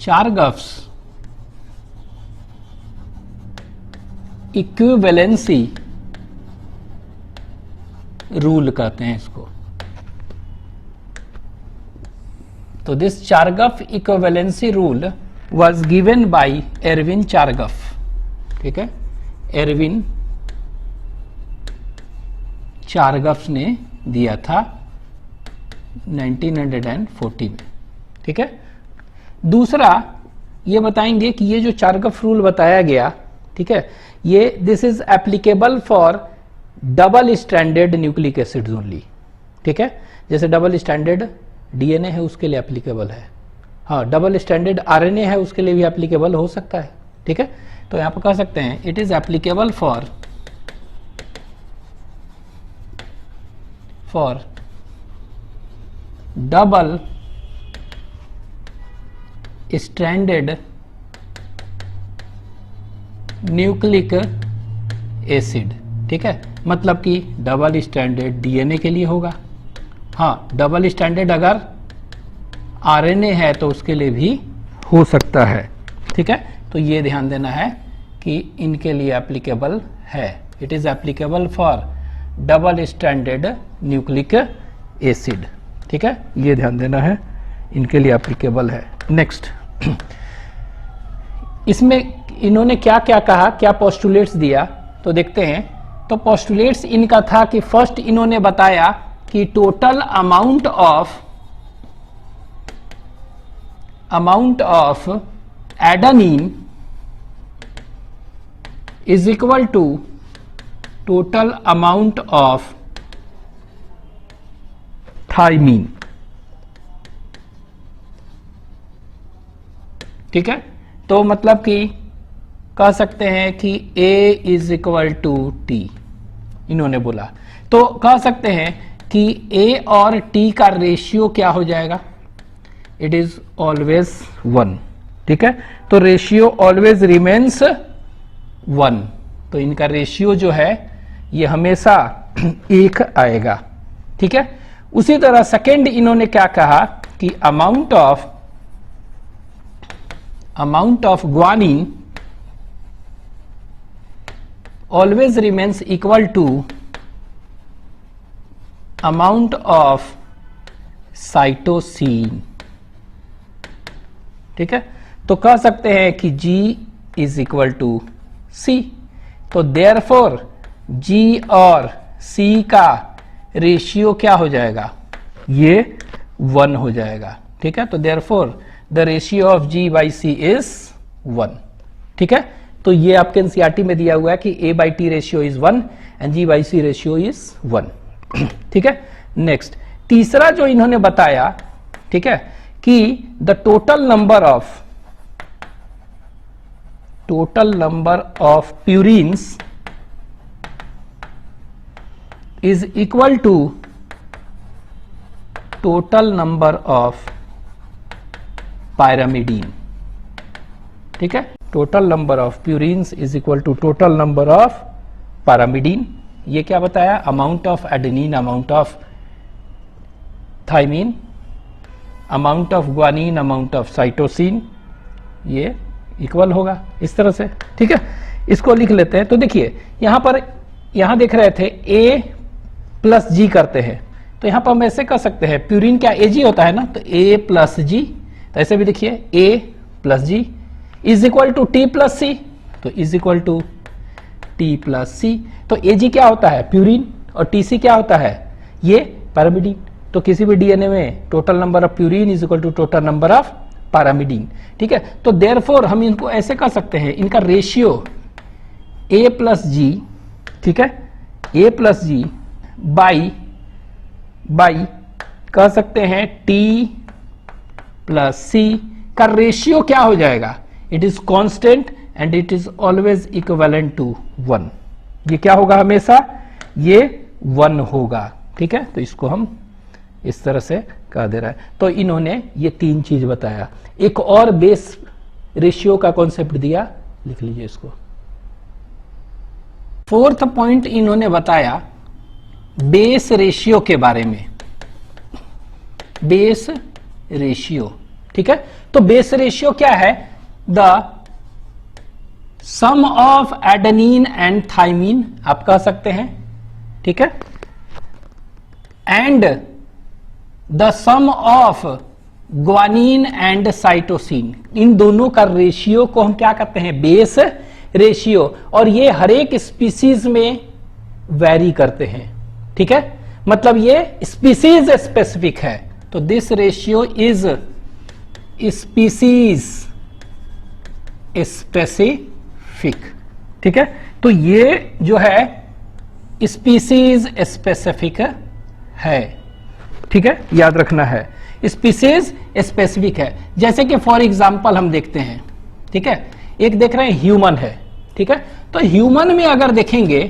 चारगफ्स equivalency rule कहते हैं इसको। तो this Chargaff equivalency rule was given by Erwin Chargaff, ठीक है, एरविन चारगफ ने दिया था 1940 में, ठीक है। दूसरा ये बताएंगे कि ये जो चारगफ रूल बताया गया, ठीक है, ये this is applicable for double standard nucleic acids only, ठीक है। जैसे डबल स्टैंडर्ड डीएनए है उसके लिए एप्लीकेबल है, हाँ, डबल स्टैंडर्ड आरएनए है उसके लिए भी एप्लीकेबल हो सकता है, ठीक है। तो यहां पर कह सकते हैं it is applicable for double standard nucleic acid, ठीक है। मतलब कि डबल स्टैंडर्ड डीएनए के लिए होगा, हाँ, डबल स्टैंडर्ड अगर आरएनए है तो उसके लिए भी हो सकता है, ठीक है। तो ये ध्यान देना है कि इनके लिए एप्लीकेबल है, it is applicable for double standard nucleic acid, ठीक है, ये ध्यान देना है, इनके लिए एप्लीकेबल है। नेक्स्ट, इसमें इन्होंने क्या क्या कहा, क्या पोस्टुलेट्स दिया, तो देखते हैं। तो पोस्टुलेट्स इनका था कि फर्स्ट इन्होंने बताया कि total amount of adenine is equal to total amount of thymine, ठीक है। तो मतलब कि कह सकते हैं कि A is equal to T, इन्होंने बोला। तो कह सकते हैं कि A और T का रेशियो क्या हो जाएगा, इट इज ऑलवेज 1, ठीक है। तो रेशियो ऑलवेज रिमेन्स 1, तो इनका रेशियो जो है ये हमेशा 1 आएगा, ठीक है। उसी तरह सेकेंड इन्होंने क्या कहा कि amount of guanine always remains equal to amount of cytosine, ठीक है। तो कह सकते हैं कि G is equal to C, तो देयरफॉर G और C का रेशियो क्या हो जाएगा, ये 1 हो जाएगा, ठीक है। तो therefore the ratio of G by C is 1, ठीक है। तो ये आपके एनसीईआरटी में दिया हुआ है कि A by T ratio is 1 and G by C ratio is 1, ठीक है। नेक्स्ट, तीसरा जो इन्होंने बताया, ठीक है, कि the total number of purines is equal to total number of pyrimidine, ठीक है। Total number of purines is equal to total number of pyrimidine. ये क्या बताया, amount of adenine, amount of thymine, amount of guanine, amount of cytosine, ये equal होगा इस तरह से, ठीक है। इसको लिख लेते हैं। तो देखिए यहां पर, यहां देख रहे थे A प्लस G करते हैं, तो यहां पर हम ऐसे कर सकते हैं, प्यूरिन क्या Ag होता है ना, तो A प्लस G, तो ऐसे भी देखिए A plus G is equal to T plus C, तो is equal to T plus C। तो Ag क्या होता है, प्यूरिन, और TC क्या होता है, ये पैरामिडीन। तो किसी भी डीएनए में total number of purine is equal to total number of pyrimidine, ठीक है। तो देयरफॉर हम इनको ऐसे कर सकते हैं, इनका रेशियो A प्लस G, ठीक है, A प्लस G बाई कह सकते हैं T प्लस C का रेशियो क्या हो जाएगा, it is constant and it is always equivalent to 1। ये क्या होगा, हमेशा ये 1 होगा, ठीक है। तो इसको हम इस तरह से कह दे रहा है। तो इन्होंने ये 3 चीज बताया। एक और बेस रेशियो का कॉन्सेप्ट दिया, लिख लीजिए इसको। फोर्थ पॉइंट इन्होंने बताया बेस रेशियो के बारे में, बेस रेशियो, ठीक है। तो बेस रेशियो क्या है? The sum of adenine and thymine आप कह सकते हैं, ठीक है, and the sum of guanine and cytosine, इन दोनों का रेशियो को हम क्या कहते हैं? Base ratio. और ये हर एक स्पीसीज में वेरी करते हैं, ठीक है, मतलब ये स्पीसीज स्पेसिफिक है। तो this ratio is species specific, ठीक है। तो ये जो है स्पीसीज स्पेसिफिक है, ठीक है, याद रखना है, स्पीसीज स्पेसिफिक है। जैसे कि फॉर एग्जांपल हम देखते हैं, ठीक है, एक देख रहे हैं ह्यूमन है, ठीक है, तो ह्यूमन में अगर देखेंगे,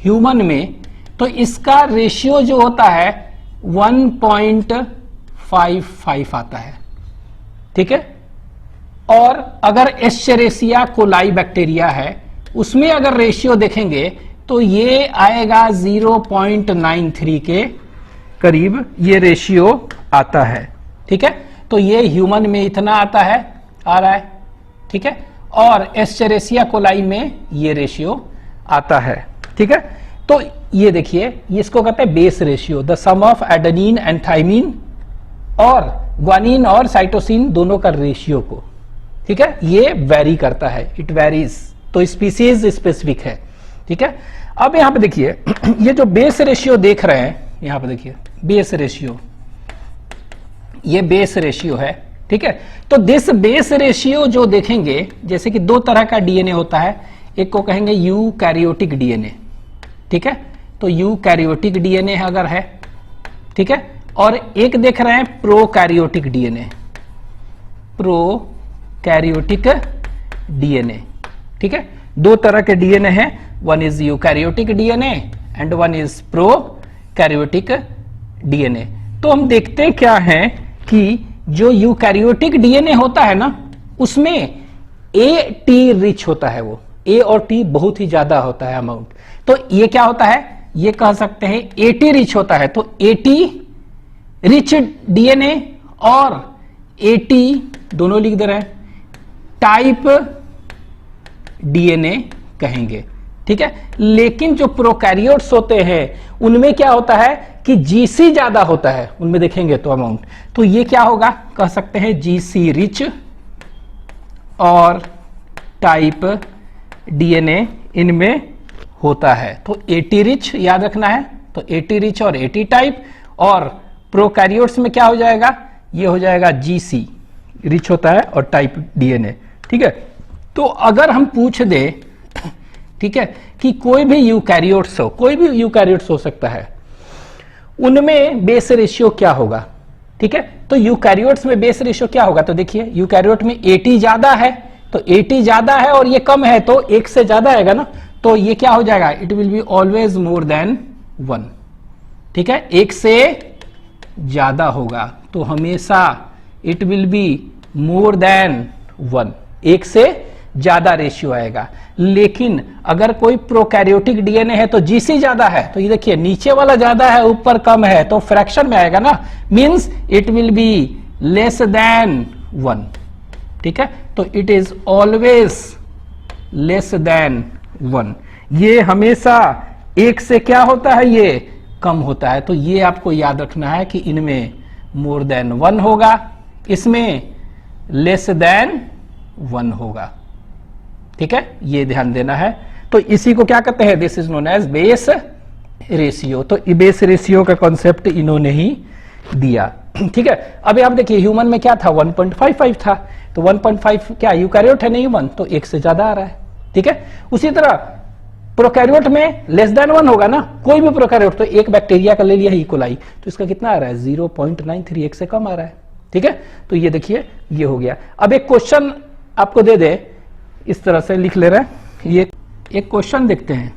ह्यूमन में तो इसका रेशियो जो होता है 1.55 आता है, ठीक है। और अगर एस्चेरेसिया कोलाई बैक्टीरिया है उसमें अगर रेशियो देखेंगे तो ये आएगा 0.93 के करीब ये रेशियो आता है, ठीक है। तो ये ह्यूमन में इतना आता है, आ रहा है, ठीक है, और एस्चेरेसिया कोलाई में ये रेशियो आता है, ठीक है। तो ये देखिए, इसको कहते हैं base ratio, the sum of adenine and thymine और ग्वानिन और साइटोसिन दोनों का रेशियो को, ठीक है, ये वेरी करता है, इट वेरीज। तो स्पीसीज स्पेसिफिक है, ठीक है। अब यहां पे देखिए ये जो बेस रेशियो देख रहे हैं, यहां पे देखिए बेस रेशियो, ये बेस रेशियो है, ठीक है। तो दिस बेस रेशियो जो देखेंगे, जैसे कि दो तरह का डीएनए होता है, एक को कहेंगे यूकैरियोटिक डीएनए, ठीक है, तो यूकैरियोटिक डीएनए अगर है, ठीक है, और एक देख रहे हैं प्रोकैरियोटिक डीएनए, प्रोकैरियोटिक डीएनए, ठीक है। दो तरह के डीएनए हैं, one is eukaryotic DNA and one is prokaryotic DNA. तो हम देखते क्या है कि जो यूकैरियोटिक डीएनए होता है ना, उसमें ए टी रिच होता है, वो ए और टी बहुत ही ज्यादा होता है अमाउंट। तो ये क्या होता है? ये कह सकते हैं एटी रिच होता है। तो एटी रिच डीएनए और एटी दोनों लिख दे रहे हैं, टाइप डीएनए कहेंगे, ठीक है। लेकिन जो प्रोकैरियोट्स होते हैं उनमें क्या होता है कि जीसी ज्यादा होता है, उनमें देखेंगे तो अमाउंट, तो ये क्या होगा? कह सकते हैं जीसी रिच और टाइप डीएनए इनमें होता है। तो एटी रिच याद रखना है, तो एटी रिच और एटी टाइप, और प्रोकैरियोट्स में क्या हो जाएगा? ये हो जाएगा जीसी रिच होता है और टाइप डीएनए, ठीक है। तो अगर हम पूछ दे, ठीक है, कि कोई भी यूकैरियोट्स हो, कोई भी यूकैरियोट्स हो सकता है, उनमें बेस रेशियो क्या होगा, ठीक है। तो यूकैरियोट्स में बेस रेशियो क्या होगा? तो देखिए यूकैरियोट में एटी ज्यादा है, तो एटी ज्यादा है और ये कम है, तो एक से ज्यादा आएगा ना, तो ये क्या हो जाएगा? It will be always more than 1, ठीक है, एक से ज्यादा होगा, तो हमेशा it will be more than 1, एक से ज्यादा रेशियो आएगा। लेकिन अगर कोई प्रोकैरियोटिक डीएनए है तो जीसी ज्यादा है, तो ये देखिए नीचे वाला ज्यादा है ऊपर कम है, तो फ्रैक्शन में आएगा ना, means it will be less than 1, ठीक है। तो it is always less than 1, ये हमेशा एक से क्या होता है? ये कम होता है। तो ये आपको याद रखना है कि इनमें मोर देन 1 होगा, इसमें लेस देन 1 होगा, ठीक है, ये ध्यान देना है। तो इसी को क्या कहते हैं? This is known as base ratio. तो बेस रेशियो का कॉन्सेप्ट इन्होंने ही दिया, ठीक है। अभी आप देखिए ह्यूमन में क्या था? 1.55 था, तो 1.5 क्या यूकैरियोट है? नहीं ह्यूमन, तो एक से ज्यादा आ रहा है, ठीक है। उसी तरह प्रोकैरियोट में लेस देन 1 होगा ना, कोई भी प्रोकैरियोट, तो एक बैक्टीरिया का ले लिया ई कोलाई, तो इसका कितना आ रहा है? 0.93, एक से कम आ रहा है, ठीक है। तो ये देखिए ये हो गया। अब एक क्वेश्चन आपको दे दे, इस तरह से लिख ले रहे हैं, ये एक क्वेश्चन देखते हैं।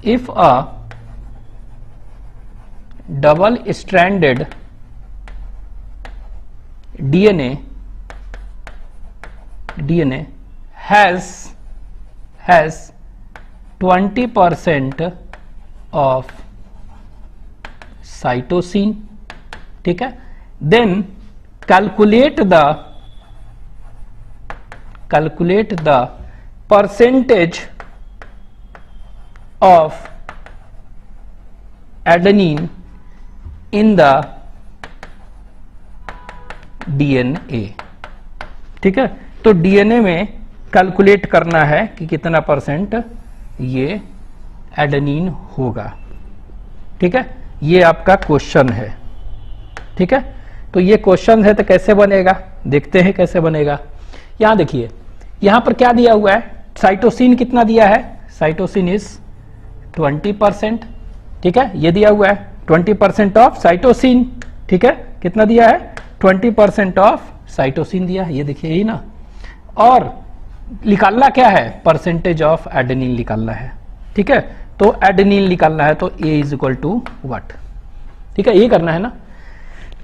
If a double stranded DNA has 20% of cytosine, ठीक है, then calculate the percentage of adenine in the DNA। ठीक है, तो डीएनए में कैलकुलेट करना है कि कितना परसेंट ये एडेनिन होगा। ठीक है, ये आपका क्वेश्चन है। ठीक है, तो ये क्वेश्चन है, तो कैसे बनेगा देखते हैं कैसे बनेगा। यहां देखिए, यहां पर क्या दिया हुआ है, साइटोसिन कितना दिया है, साइटोसिन इज 20%। ठीक है, ये दिया हुआ है 20% ऑफ साइटोसिन। ठीक है, कितना दिया है, 20% ऑफ साइटोसिन दिया है, ये देखिए यही ना। और निकालना क्या है, परसेंटेज ऑफ एडेनिन निकालना है। ठीक है, तो एडेनिन निकालना है, तो A is equal to what. ठीक है, ये करना है ना।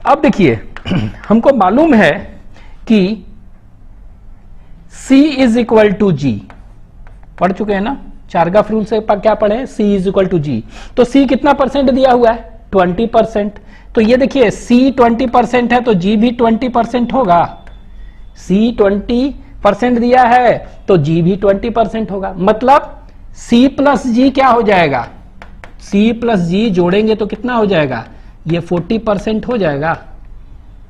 अब देखिए हमको मालूम है कि C is equal to G, पढ़ चुके हैं ना, चारगाफ रूल से क्या पढ़े, C is equal to G। तो C कितना परसेंट दिया हुआ है, 20%। तो ये देखिए C 20% है, तो G भी 20% होगा। C 20% दिया है, तो G भी 20% होगा। मतलब C प्लस G क्या हो जाएगा, C प्लस G जोड़ेंगे तो कितना हो जाएगा, ये 40% हो जाएगा।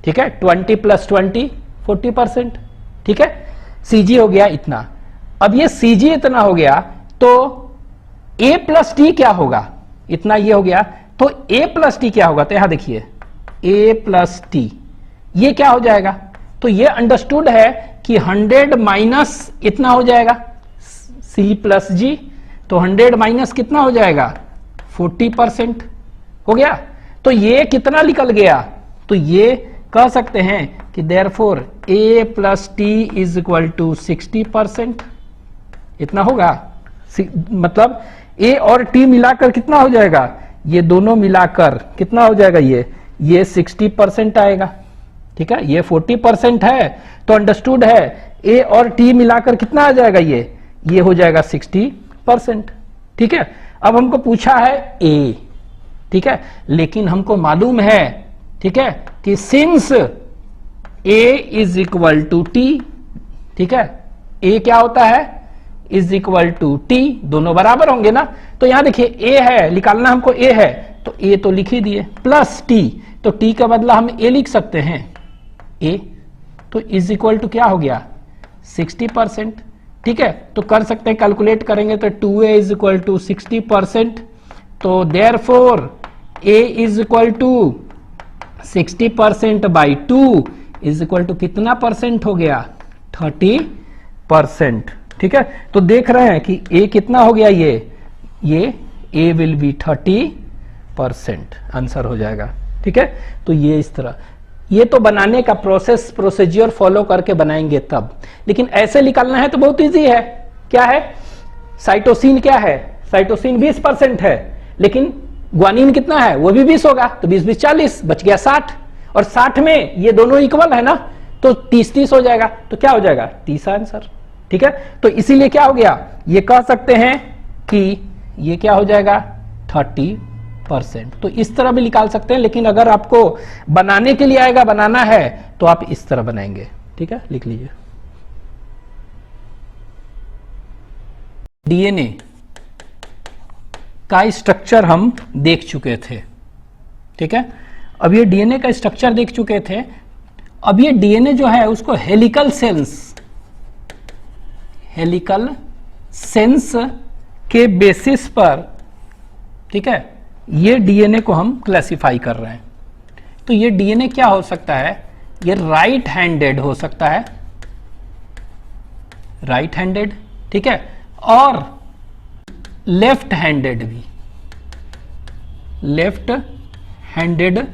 ठीक है, 20 प्लस 20 40%। ठीक है, CG हो गया इतना। अब ये CG इतना हो गया, तो A प्लस T क्या होगा, इतना ये हो गया, तो A प्लस T क्या होगा, तो यहां देखिए A प्लस T ये क्या हो जाएगा, तो ये अंडरस्टूड है कि 100 माइनस इतना हो जाएगा C प्लस G, तो 100 माइनस कितना हो जाएगा, 40% हो गया। तो ये कितना निकल गया, तो ये कह सकते हैं कि therefore A plus T is equal to 60%, इतना होगा। मतलब A और T मिलाकर कितना हो जाएगा, ये दोनों मिलाकर कितना हो जाएगा, ये 60% आएगा। ठीक है, ये 40% है, तो अंडरस्टूड है A और T मिलाकर कितना आ जाएगा, ये हो जाएगा 60%। ठीक है, अब हमको पूछा है A। ठीक है, लेकिन हमको मालूम है, ठीक है, कि since A is equal to T, ठीक है, A क्या होता है, इज इक्वल टू T, दोनों बराबर होंगे ना। तो यहां देखिए A है, निकालना हमको A है, तो A तो लिख ही दिए, प्लस T, तो T का बदला हम A लिख सकते हैं, A, तो इज इक्वल टू क्या हो गया, 60%। ठीक है, तो कर सकते हैं, कैलकुलेट करेंगे तो 2A इज इक्वल टू 60%, तो therefore A is equal to 60% by 2 is equal to कितना परसेंट हो गया, 30%। ठीक है, तो देख रहे हैं कि A कितना हो गया, ये A विल बी 30%, आंसर हो जाएगा। ठीक है, तो ये इस तरह, ये तो बनाने का प्रोसीजर फॉलो करके बनाएंगे तब, लेकिन ऐसे निकालना है तो बहुत इजी है। क्या है, साइटोसिन क्या है, साइटोसिन 20% है, लेकिन ग्वानिन कितना है, वो भी 20 होगा, तो 20 20 40, बच गया 60, और 60 में ये दोनों इक्वल है ना, तो 30 30 हो जाएगा, तो क्या हो जाएगा, 30 आंसर। ठीक है, तो इसीलिए क्या हो गया, ये कह सकते हैं कि ये क्या हो जाएगा, 30%। तो इस तरह भी निकाल सकते हैं, लेकिन अगर आपको बनाने के लिए आएगा, बनाना है तो आप इस तरह बनाएंगे। ठीक है, लिख लीजिए। डीएनए का स्ट्रक्चर हम देख चुके थे। ठीक है, अब ये डीएनए का स्ट्रक्चर देख चुके थे। अब ये डीएनए जो है उसको हेलिकल सेंस के बेसिस पर, ठीक है, ये डीएनए को हम क्लासिफाई कर रहे हैं। तो ये डीएनए क्या हो सकता है, ये राइट हैंडेड हो सकता है, राइट हैंडेड, ठीक है, और लेफ्ट हैंडेड भी, लेफ्ट हैंडेड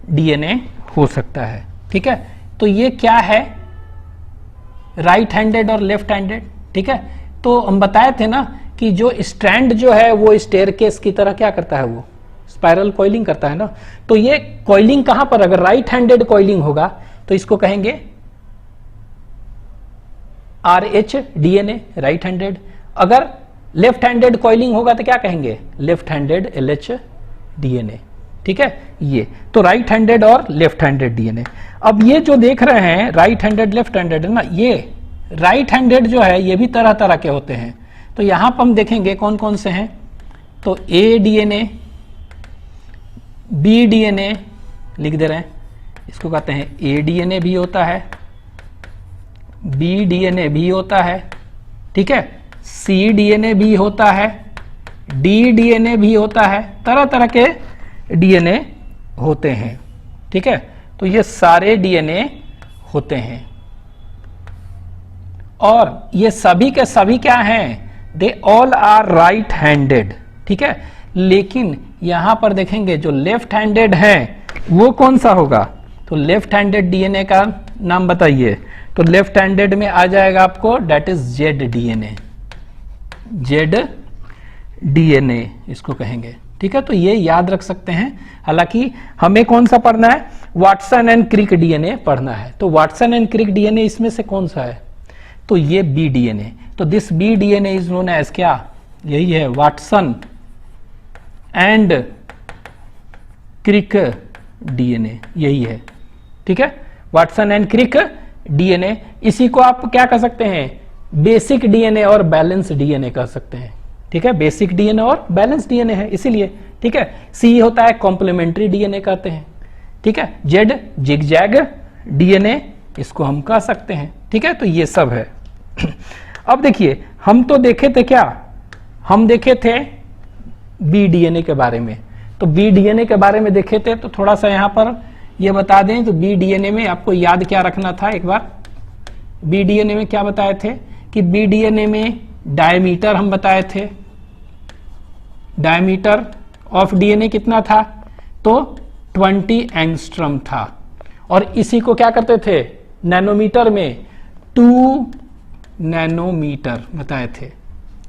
डीएनए हो सकता है। ठीक है, तो ये क्या है, राइट हैंडेड और लेफ्ट हैंडेड। ठीक है, तो हम बताए थे ना कि जो स्ट्रैंड जो है वो स्टेयरकेस की तरह क्या करता है, वो स्पाइरल कॉइलिंग करता है ना। तो ये कॉइलिंग कहां पर, अगर राइट हैंडेड कॉइलिंग होगा तो इसको कहेंगे RH डीएनए, राइट हैंडेड। अगर लेफ्ट हैंडेड कॉइलिंग होगा तो क्या कहेंगे, लेफ्ट हैंडेड LH डीएनए। ठीक है, ये तो राइट हैंडेड और लेफ्ट हैंडेड डीएनए। अब ये जो देख रहे हैं राइट हैंडेड लेफ्ट हैंडेड है ना, ये राइट हैंडेड जो है ये भी तरह तरह के होते हैं। तो यहां पर हम देखेंगे कौन कौन से हैं। तो ए डीएनए, बी डीएनए लिख दे रहे हैं, इसको कहते हैं ए डीएनए भी होता है, बी डीएनए भी होता है, ठीक है, सी डीएनए भी होता है, डी डीएनए भी होता है, तरह तरह के डीएनए होते हैं, ठीक है। तो ये सारे डीएनए होते हैं और ये सभी के सभी क्या हैं, they all are right handed, ठीक है। लेकिन यहां पर देखेंगे जो लेफ्ट हैंडेड है वो कौन सा होगा, तो लेफ्ट हैंडेड डीएनए का नाम बताइए। तो लेफ्ट हैंडेड में आ जाएगा आपको that is Z DNA, Z DNA इसको कहेंगे, ठीक है। तो ये याद रख सकते हैं। हालांकि हमें कौन सा पढ़ना है, वाटसन एंड क्रिक डीएनए पढ़ना है। तो वाटसन एंड क्रिक डीएनए इसमें से कौन सा है, तो ये बी डीएनए। तो this B DNA is known as क्या, यही है वाटसन एंड क्रिक डीएनए, यही है, ठीक है, वाटसन एंड क्रिक डीएनए। इसी को आप क्या कह सकते हैं, बेसिक डीएनए और बैलेंस डीएनए कह सकते हैं, ठीक है। बेसिक डीएनए और बैलेंस डीएनए है इसीलिए, ठीक है। सी होता है कॉम्प्लीमेंट्री डीएनए कहते हैं, ठीक है। जेड जिगजैग डीएनए इसको हम कह सकते हैं, ठीक है। तो ये सब है। अब देखिए हम तो देखे थे क्या, हम देखे थे बी डीएनए के बारे में। तो बी डीएनए के बारे में देखे थे, तो थोड़ा सा यहां पर ये बता दें। तो बी डीएनए में आपको याद क्या रखना था, एक बार बी डीएनए में क्या बताए थे कि बी डीएनए में डायमीटर हम बताए थे, डायमीटर ऑफ डीएनए कितना था, तो 20 एंगस्ट्रम था। और इसी को क्या करते थे, नैनोमीटर में 2 नैनोमीटर बताए थे,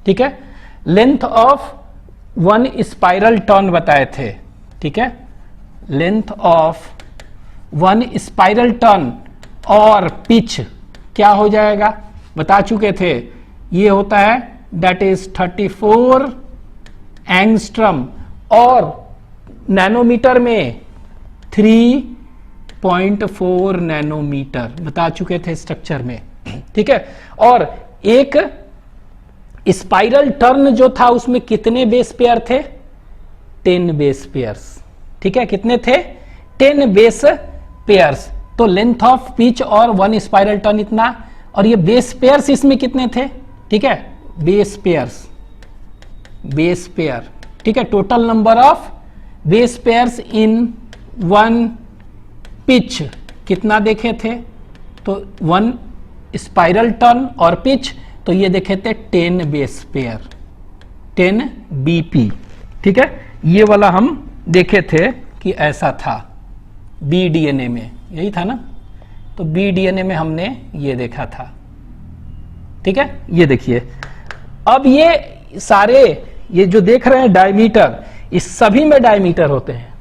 ठीक है। लेंथ ऑफ 1 स्पाइरल टर्न बताए थे, ठीक है, लेंथ ऑफ 1 स्पाइरल टर्न। और पिच क्या हो जाएगा बता चुके थे, ये होता है दैट इज 34 एंगस्ट्रम। और नैनोमीटर में 3.4 नैनोमीटर बता चुके थे स्ट्रक्चर में, ठीक है। और एक स्पाइरल टर्न जो था उसमें कितने बेस पेयर थे, 10 बेस पेयर्स, ठीक है। कितने थे, 10 बेस पेयर्स। तो लेंथ ऑफ पिच और 1 स्पाइरल टर्न इतना, और ये बेस पेयर्स इसमें कितने थे, ठीक है, बेस पेयर्स, बेस पेयर, ठीक है। Total number of base pairs in 1 pitch कितना देखे थे, तो 1 स्पाइरल टर्न और पिच, तो ये देखे थे 10 बेस पेयर, 10 बीपी, ठीक है। ये वाला हम देखे थे कि ऐसा था बी डीएनए में, यही था ना। तो बी डीएनए में हमने ये देखा था, ठीक है। ये देखिए अब ये सारे ये जो देख रहे हैं डायमीटर, इस सभी में डायमीटर होते हैं,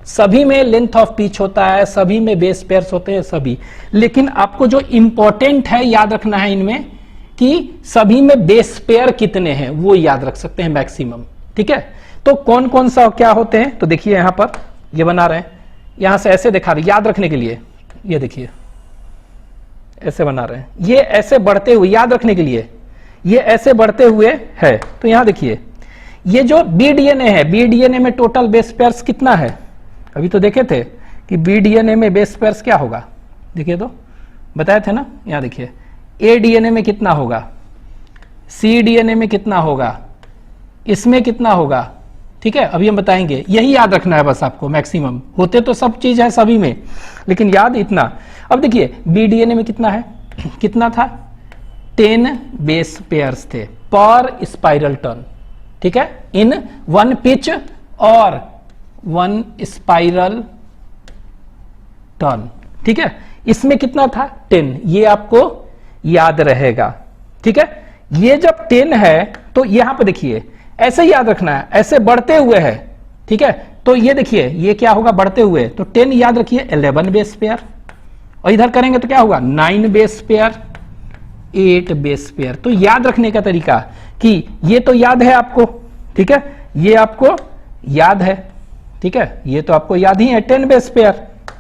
सभी में लेंथ ऑफ पिच होता है, सभी में बेस पेयर्स होते हैं, सभी। लेकिन आपको जो इंपॉर्टेंट है याद रखना है इनमें कि सभी में बेस पेयर कितने हैं वो याद रख सकते हैं मैक्सिमम, ठीक है। तो कौन कौन सा क्या होते हैं, तो देखिए यहां पर ये बना रहे हैं, यहां से ऐसे दिखा रहे याद रखने के लिए, ये देखिए ऐसे बना रहे हैं, ये ऐसे बढ़ते हुए याद रखने के लिए, ये ऐसे बढ़ते हुए है। तो यहां देखिए ये जो बी डीएनए है, बी डीएनए में टोटल बेस पेयर्स कितना है, अभी तो देखे थे कि बी डीएनए में बेस पेयर्स क्या होगा, देखिए तो बताए थे ना। यहां देखिए ए डीएनए में कितना होगा, सी डीएनए में कितना होगा, इसमें कितना होगा, ठीक है। अभी हम बताएंगे, यही याद रखना है बस आपको मैक्सिमम। होते तो सब चीज है सभी में, लेकिन याद इतना। अब देखिए बी डीएनए में कितना है, कितना था, 10 बेस पेयर्स थे पर स्पाइरल टर्न, ठीक है, इन 1 पिच और 1 स्पाइरल टर्न, ठीक है। इसमें कितना था, 10, ये आपको याद रहेगा, ठीक है। ये जब 10 है तो यहां पर देखिए ऐसे याद रखना है, ऐसे बढ़ते हुए है, ठीक है। तो ये देखिए ये क्या होगा, बढ़ते हुए, तो 10 याद रखिए 11 बेस पेयर, और इधर करेंगे तो क्या होगा 9 बेस पेयर, 8 बेस पेयर। तो याद रखने का तरीका कि ये तो याद है आपको, ठीक है, ये आपको याद है, ठीक है, ये तो आपको याद ही है 10 बेस पेयर,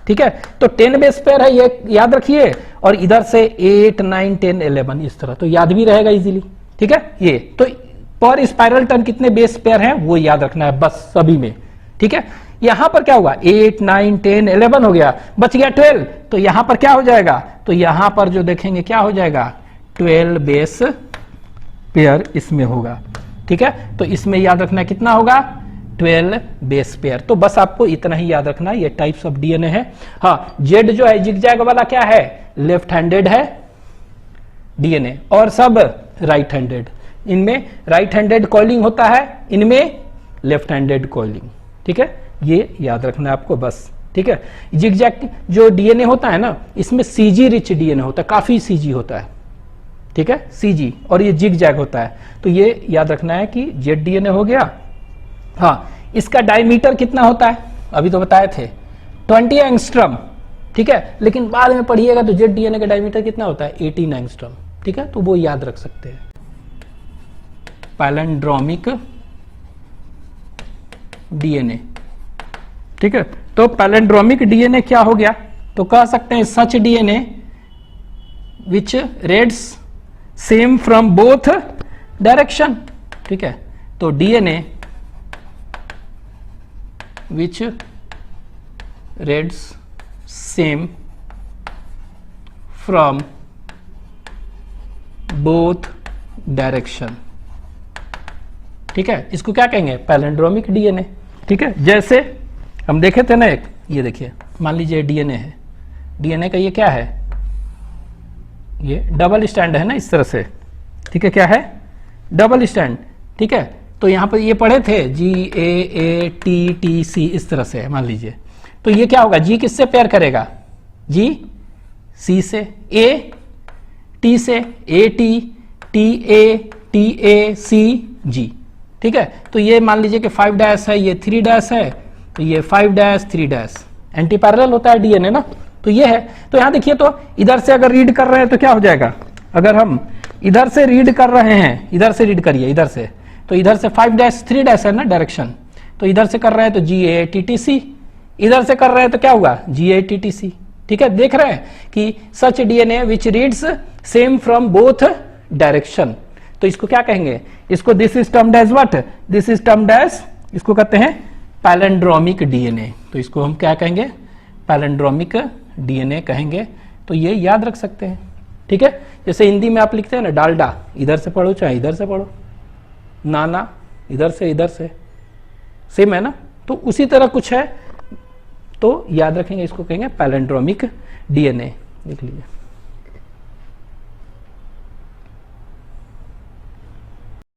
ठीक है, तो 10 बेस पेयर है ये याद रखिए, और इधर से 8 9 10 11 इस तरह, तो याद भी रहेगा इजीली, ठीक है। ये तो पर स्पाइरल टर्न कितने बेस पेयर हैं वो याद रखना है बस सभी में, ठीक है। यहां पर क्या हुआ 8 9 10 11 हो गया, बच गया 12, तो यहां पर क्या हो जाएगा, तो यहां पर जो देखेंगे क्या हो जाएगा 12 बेस पेयर इसमें होगा, ठीक है। तो इसमें याद रखना कितना होगा 12 बेस पेयर, तो बस आपको इतना ही याद रखना, ये टाइप्स ऑफ डीएनए है। हाँ, जेड जो है जिगजैग वाला क्या है, लेफ्ट हैंडेड है डीएनए, और सब राइट हैंडेड, इनमें राइट हैंडेड कॉइलिंग होता है, इनमें लेफ्ट हैंडेड कॉइलिंग, ठीक है, ये याद रखना है आपको बस, ठीक है। जिगजैग जो डीएनए होता है ना, इसमें सीजी रिच डीएनए होता है, काफी सीजी होता है, ठीक है, सीजी, और ये जिगजैग होता है, तो ये याद रखना है कि जेड डीएनए हो गया। हाँ, इसका डायमीटर कितना होता है अभी तो बताए थे 20 एंगस्ट्रम, ठीक है, लेकिन बाद में पढ़िएगा तो जेड डीएनए का डायमीटर कितना होता है 18 एंगस्ट्रम, ठीक है, तो वो याद रख सकते हैं। पैलिंड्रोमिक डीएनए, ठीक है, तो पैलिंड्रोमिक डीएनए क्या हो गया, तो कह सकते हैं such DNA which reads same from both direction, ठीक है, तो DNA which reads same from both direction, ठीक है, इसको क्या कहेंगे पैलिंड्रोमिक डीएनए, ठीक है। जैसे हम देखे थे ना एक, ये देखिए मान लीजिए डीएनए है, डीएनए का ये क्या है, ये डबल स्टैंड है ना इस तरह से, ठीक है, क्या है डबल स्टैंड, ठीक है, तो यहां पर ये पढ़े थे GAATTC इस तरह से मान लीजिए, तो ये क्या होगा जी किससे पेयर करेगा, जी सी से, ए टी से, AT TA TA C G, ठीक है, तो ये मान लीजिए कि 5 डैश है, ये 3 डैश है, तो ये 5 डैश 3 डैश एंटी पैरेलल होता है डीएनए ना, तो ये है। तो यहां देखिए, तो इधर से अगर रीड कर रहे हैं तो क्या हो जाएगा, अगर हम इधर से रीड कर रहे हैं, इधर से रीड करिए इधर से, तो इधर से 5 डैश 3 डैश है ना डायरेक्शन, तो इधर से कर रहे हैं तो GATTC, इधर से कर रहे हैं तो क्या हुआ GATTC, ठीक है। देख रहे हैं कि such DNA which reads same from both direction, तो इसको क्या कहेंगे, इसको this is termed as what, this is termed as, इसको कहते हैं पैलिंड्रोमिक डीएनए, तो इसको हम क्या कहेंगे पैलिंड्रोमिक डीएनए कहेंगे, तो ये याद रख सकते हैं, ठीक है। जैसे हिंदी में आप लिखते हैं ना डालडा, इधर से पढ़ो चाहे इधर से पढ़ो, नाना इधर से सेम है ना, तो उसी तरह कुछ है, तो याद रखेंगे, इसको कहेंगे पैलिंड्रोमिक डीएनए, लिख लीजिए।